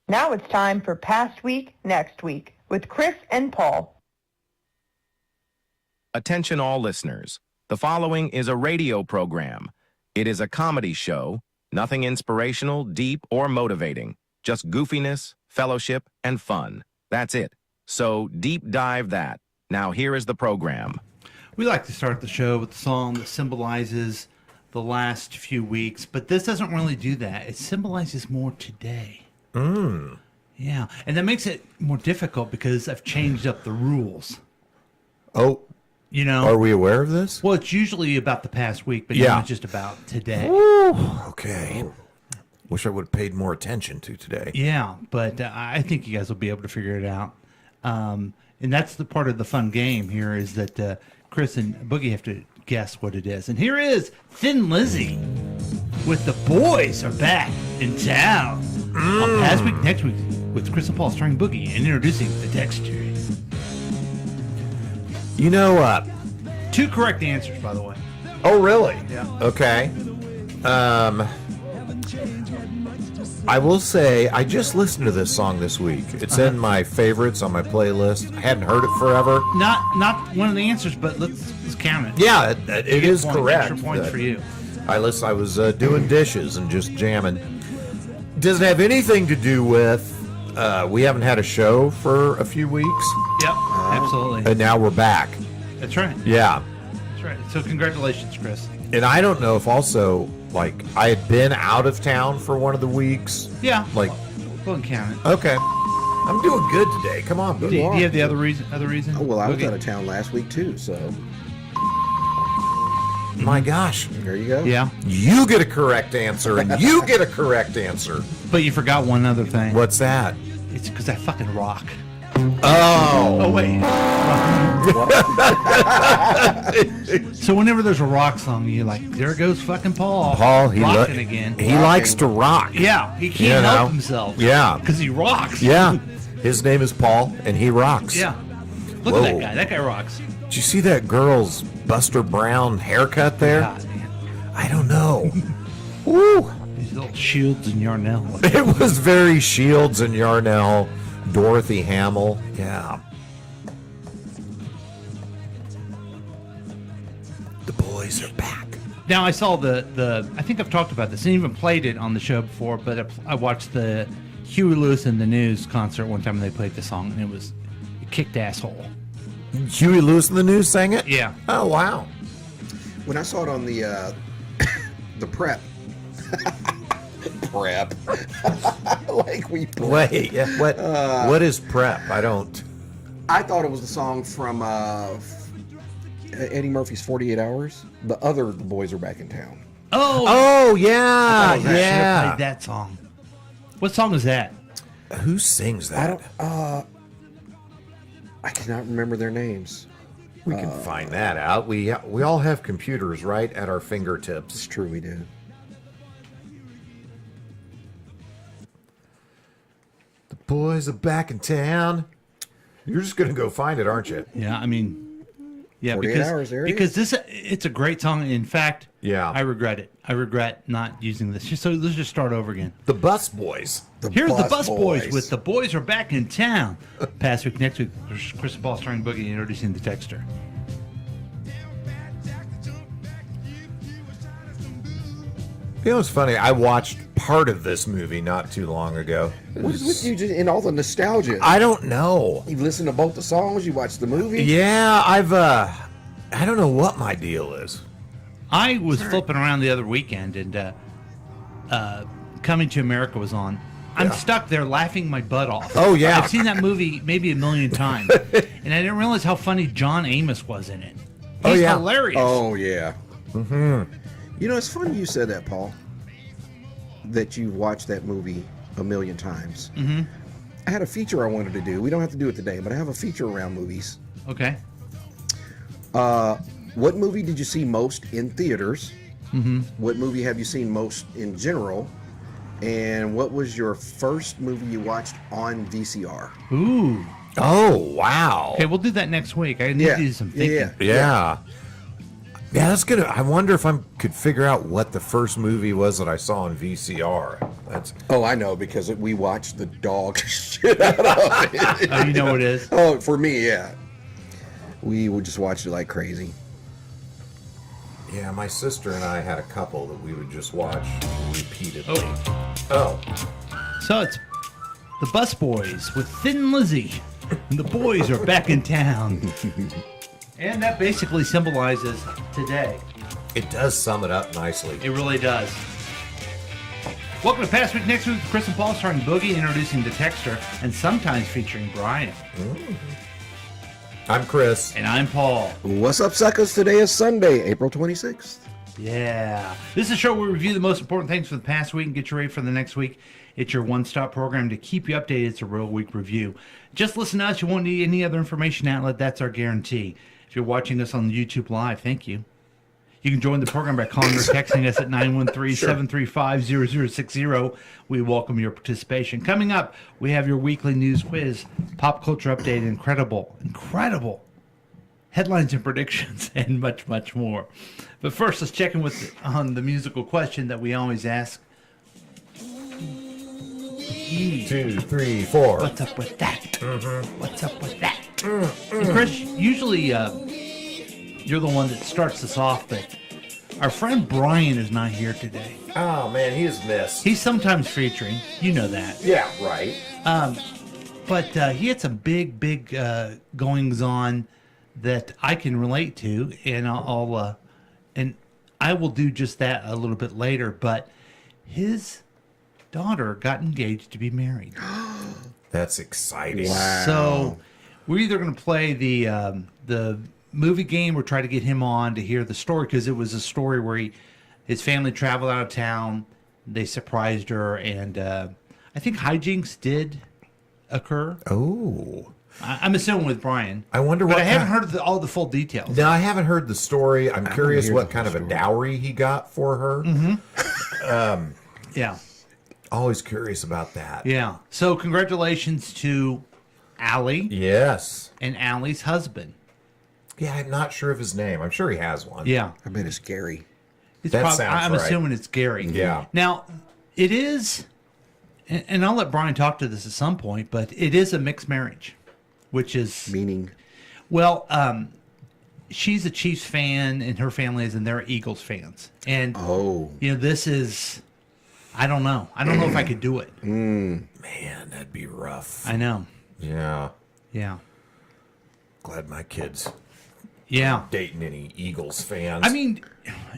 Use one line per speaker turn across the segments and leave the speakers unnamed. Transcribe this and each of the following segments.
Now it's time for Past Week, Next Week with Chris and Paul.
Attention all listeners. The following is a radio program. It is a comedy show, nothing inspirational, deep, or motivating. Just goofiness, fellowship, and fun. That's it. So deep dive that. Now here is the program.
We like to start the show with a song that symbolizes the last few weeks, but this doesn't really do that. It symbolizes more today. Yeah, and that makes it more difficult because I've changed up the rules.
Oh,
You know,
are we aware of this?
well, it's usually about the past week, but
Yeah.
now it's just about today.
Okay. Wish I would have paid more attention to today.
Yeah, but I think you guys will be able to figure it out. And that's the part of the fun game here is that Chris and Boogie have to guess what it is. And here is Thin Lizzy with The Boys Are Back in Town. On Past Week, Next Week with Chris and Paul starring Boogie and introducing the texture.
You know,
2 correct answers, by the way.
oh, really?
Yeah.
Okay. I will say, I just listened to this song this week. It's in my favorites on my playlist. I hadn't heard it forever.
Not one of the answers, but let's count it.
Yeah, it is
Point,
correct.
Extra points for you.
I was doing dishes and just jamming. Does it have anything to do with we haven't had a show for a few weeks,
Yep, absolutely.
and now we're back?
That's right.
Yeah.
That's right. So congratulations, Chris.
And I don't know if also, like, I had been out of town for one of the weeks.
Yeah.
Like,
Go and count it.
okay. I'm doing good today. Come on,
Do
Boogie.
you have the other reason?
Oh, well, I was
Boogie?
out of town last week too, so
My gosh.
there you go.
Yeah,
You get a correct answer, and you get a correct answer.
but you forgot one other thing.
What's that?
It's because I fucking rock.
Oh.
Oh wait. So whenever there's a rock song, you're like, there goes fucking Paul.
Paul,
rocking again.
He likes to rock.
Yeah, he
You
can't
know?
help himself.
Yeah.
because he rocks.
Yeah. His name is Paul, and he rocks.
Yeah. Look
Whoa.
at that guy. That guy rocks.
Did you see that girl's Buster Brown haircut there?
God, man.
I don't know. Woo.
These little Shields and Yarnell.
It was very Shields and Yarnell, Dorothy Hamill. Yeah. The boys are back.
Now I saw the I think I've talked about this and even played it on the show before, but I watched the Huey Lewis and the News concert one time and they played the song and it kicked asshole.
Huey Lewis and the News sang it?
Yeah.
Oh, wow.
When I saw it on the the prep, like we prep.
Wait, yeah, what is prep? I don't.
I thought it was the song from Eddie Murphy's 48 Hours. The boys are back in town.
Oh, yeah,
I should have
yeah.
played that song. What song is that?
Who sings that?
I cannot remember their names.
We can find that out. We all have computers right at our fingertips.
It's true, we do.
The boys are back in town. You're just gonna go find it, aren't you?
Yeah, I mean, yeah,
48 Hours, there it
because it's a great song. In fact,
Yeah.
I regret it. I regret not using this. So let's just start over again.
The Bus Boys.
Here's the Bus Boys with The Boys Are Back in Town. Past Week, Next Week, Chris and Paul starring Boogie introducing the texter.
You know, it's funny. I watched part of this movie not too long ago.
What is with you just in all the nostalgia?
I don't know.
You listen to both the songs, you watch the movie.
Yeah, I don't know what my deal is.
I was flipping around the other weekend and Coming to America was on. I'm stuck there laughing my butt off.
Oh, yeah.
I've seen that movie maybe a million times. And I didn't realize how funny John Amos was in it.
Oh,
He's
yeah.
hilarious.
Oh yeah. You know, it's funny you said that, Paul. That you watched that movie a million times. Mm-hmm. I had a feature I wanted to do. We don't have to do it today, but I have a feature around movies.
Okay.
What movie did you see most in theaters?
Mm-hmm.
What movie have you seen most in general? And what was your first movie you watched on VCR?
Ooh.
Oh, wow.
Okay, we'll do that next week. I need to do some thinking.
Yeah. Yeah, I wonder if I could figure out what the first movie was that I saw on VCR. That's
Oh, I know, because we watched the dog shit out of it.
Oh, you know what it is?
Oh, for me, yeah. We would just watch it like crazy.
yeah. My sister and I had a couple that we would just watch repeatedly.
Oh.
Oh,
So it's the Bus Boys with Thin Lizzy. And the boys are back in town. And that basically symbolizes today.
it does sum it up nicely.
It really does. Welcome to Past Week, Next Week with Chris and Paul, starring Boogie, introducing the Texter, and sometimes featuring Brian.
I'm Chris.
And I'm Paul.
What's up, suckers? Today is Sunday, April 26th.
Yeah. This is a show where we review the most important things for the past week and get you ready for the next week. It's your one-stop program to keep you updated. It's a real week review. Just listen to us. You won't need any other information outlet. That's our guarantee. If you're watching us on YouTube Live, thank you. You can join the program by calling or texting us at 913-735-0060. We welcome your participation. Coming up, we have your weekly news quiz, pop culture update, incredible headlines and predictions, and much, much more. But first, let's check in on the musical question that we always ask.
2, 3, 4.
What's up with that? What's up with that? And Chris, usually you're the one that starts us off, but our friend Brian is not here today.
Oh man, he is missed.
He's sometimes featuring, you know that.
Yeah, right.
But he had some big goings on that I can relate to, and I will do just that a little bit later. But his daughter got engaged to be married.
That's exciting.
Wow.
So we're either going to play the movie game or try to get him on to hear the story, because it was a story where his family traveled out of town. They surprised her, and I think hijinks did occur.
Oh.
I'm assuming with Brian.
I wonder
but
what
I haven't
kind-
heard all the full details.
No, I haven't heard the story. I'm curious
hear
what
the
kind of a
story.
dowry he got for her.
Yeah.
Always curious about that.
Yeah. So congratulations to Allie
Yes.
and Allie's husband.
Yeah, I'm not sure of his name. I'm sure he has one.
Yeah.
I bet it's Gary.
It's
That sounds
I'm
right.
assuming it's Gary.
Yeah.
Now, it is, and I'll let Brian talk to this at some point, but it is a mixed marriage, which is,
Meaning,
well, she's a Chiefs fan and her family is, and they're Eagles fans. And,
oh,
you know, this is, I don't know. I don't know if I could do it.
Man, that'd be rough.
I know.
Yeah.
Yeah.
Glad my kid's
Yeah.
dating any Eagles fans.
I mean,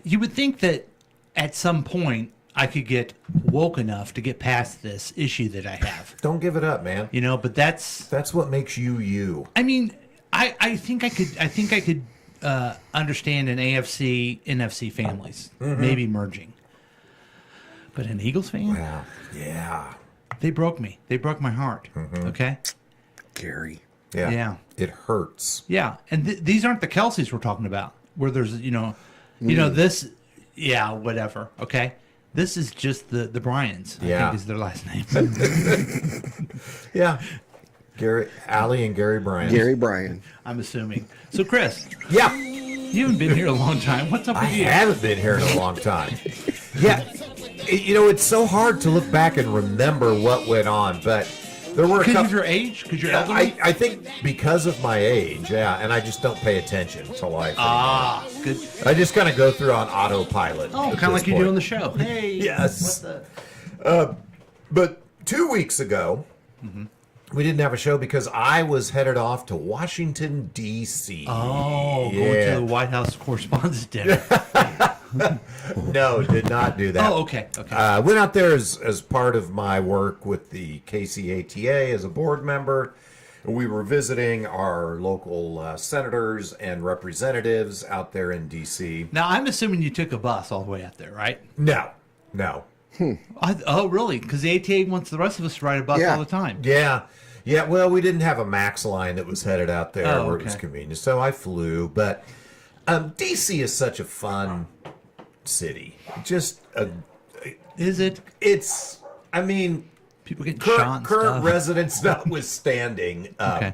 you would think that at some point I could get woke enough to get past this issue that I have,
don't give it up, man.
you know, but that's,
That's what makes you you.
I mean, I think I could understand an AFC, NFC families maybe merging, but an Eagles fan,
Yeah. Yeah.
they broke me. They broke my heart. Okay.
Gary.
Yeah.
Yeah.
It hurts.
Yeah. And these aren't the Kelseys we're talking about where there's, this, yeah, whatever. Okay. This is just the Bryans, I
Yeah.
think is their last name.
Yeah. Allie and Gary Bryant.
Gary Bryan.
I'm assuming. So, Chris,
Yeah.
you haven't been here a long time. What's up
I
with you?
haven't been here in a long time. Yeah. It's so hard to look back and remember what went on, but there were a
Because of
couple.
your age? Because you're elderly?
I think because of my age, yeah, and I just don't pay attention to life.
Ah, good.
I just kind of go through on autopilot.
Oh,
at
kind of
this
like you
point.
do on the show. Hey.
Yes.
What the?
But 2 weeks ago, we didn't have a show because I was headed off to Washington, D.C.
Oh, going
Yeah.
to the White House Correspondents' Dinner.
No, did not do that.
Oh, okay. Okay.
Went out there as part of my work with the KCATA as a board member. We were visiting our local senators and representatives out there in D.C.
Now, I'm assuming you took a bus all the way out there, right?
No.
Oh, really? Because the ATA wants the rest of us to ride a bus
Yeah.
all the time.
Yeah. Well, we didn't have a Max line that was headed out there
Oh,
where it was
okay.
convenient, so I flew. But D.C. is such a fun city. Just
Is it?
it's. I mean,
People getting shot and
current
stuff.
residents notwithstanding.
Okay.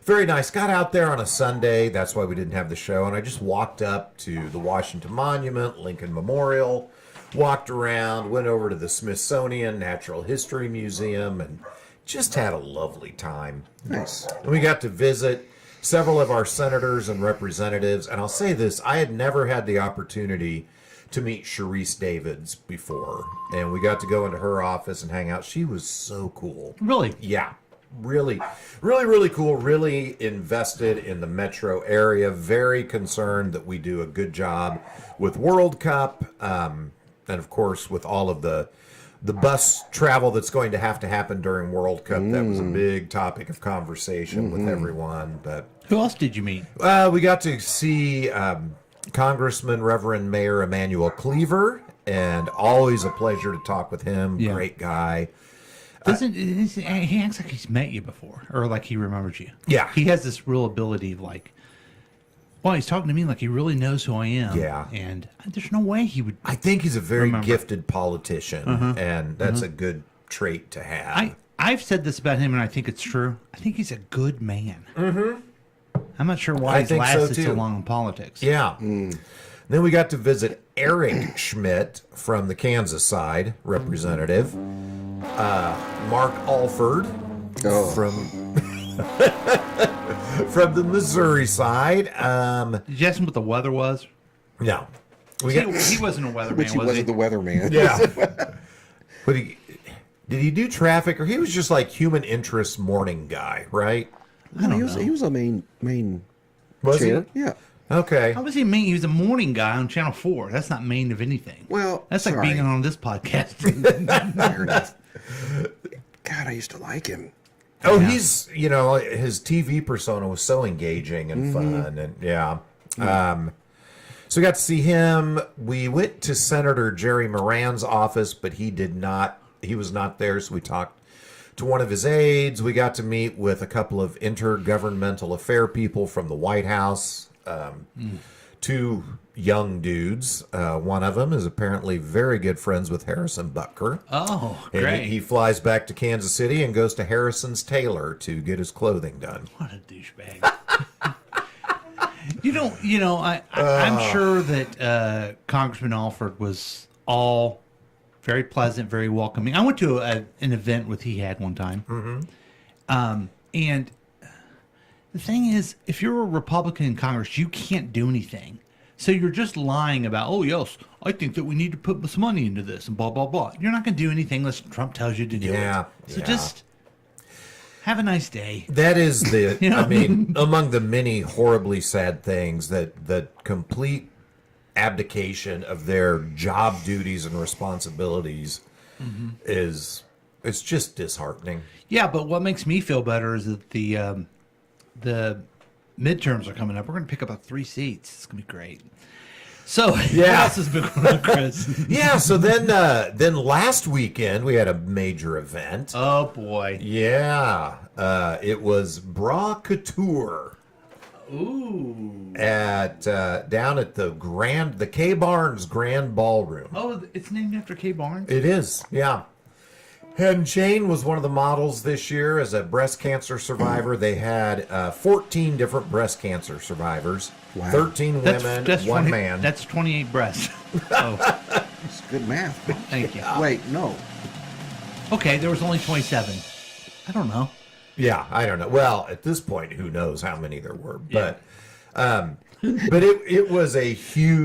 very nice. Got out there on a Sunday. That's why we didn't have the show. And I just walked up to the Washington Monument, Lincoln Memorial, walked around, went over to the Smithsonian Natural History Museum, and just had a lovely time.
Nice.
And we got to visit several of our senators and representatives. And I'll say this, I had never had the opportunity to meet Sharice Davids before. And we got to go into her office and hang out. She was so cool.
Really?
Yeah. Really, really, really cool. Really invested in the metro area. Very concerned that we do a good job with World Cup. And of course, with all of the bus travel that's going to happen during World Cup. That was a big topic of conversation with everyone. But
Who else did you meet?
we got to see Congressman Reverend Mayor Emmanuel Cleaver, and always a pleasure to talk with him.
Yeah.
Great guy.
He acts like he's met you before, or like he remembers you.
Yeah.
He has this real ability of like, well, he's talking to me like he really knows who I am.
Yeah.
And there's no way he would.
I think he's a very
Remember.
gifted politician, and that's a good trait to have.
I've said this about him, and I think it's true. I think he's a good man. Mm-hmm. I'm not sure why
I
he's
think so,
lasted so
too.
long in politics.
Yeah. Then we got to visit Eric Schmidt from the Kansas side, representative. Mark Alford from the Missouri side.
Did you ask him what the weather was?
No.
He wasn't a weatherman,
Which he
was
wasn't the weatherman.
Yeah. But did he do traffic, or he was just like human interest morning guy, right?
No, he was a main
Was
chair.
he?
Yeah.
Okay.
How was he main? He was a morning guy on Channel 4. That's not main of anything.
Well,
that's like
sorry.
being on this podcast.
Fair enough. God, I used to like him.
Oh,
Yeah.
he's, his TV persona was so engaging and fun. And yeah. So we got to see him. We went to Senator Jerry Moran's office, but he was not there. So we talked to one of his aides. We got to meet with a couple of intergovernmental affair people from the White House. Two young dudes. One of them is apparently very good friends with Harrison Butker.
Oh,
And
great.
he flies back to Kansas City and goes to Harrison's tailor to get his clothing done.
What a douchebag. I'm sure that Congressman Alford was all very pleasant, very welcoming. I went to an event with he had one time. And the thing is, if you're a Republican in Congress, you can't do anything. So you're just lying about, oh, yes, I think that we need to put some money into this and blah, blah, blah. You're not going to do anything unless Trump tells you to do
Yeah,
it. So
yeah.
just have a nice day.
That is the,
You know?
I mean, among the many horribly sad things, that the complete abdication of their job duties and responsibilities it's just disheartening.
Yeah, but what makes me feel better is that the midterms are coming up. We're going to pick up about 3 seats. It's going to be great. So, what
Yeah.
else has been going on, Chris?
Yeah, so then last weekend we had a major event.
Oh, boy.
Yeah, it was Bras Couture.
Ooh.
At down at the K Barnes Grand Ballroom.
Oh, it's named after Kay Barnes?
It is, yeah. And Jane was one of the models this year as a breast cancer survivor. They had 14 different breast cancer survivors,
Wow.
13 women, one
20
man.
That's 28 breasts. Oh,
It's good math.
thank you.
Wait, no.
Okay, there was only 27. I don't know.
Yeah, I don't know. Well, at this point, who knows how many there were? But it was a huge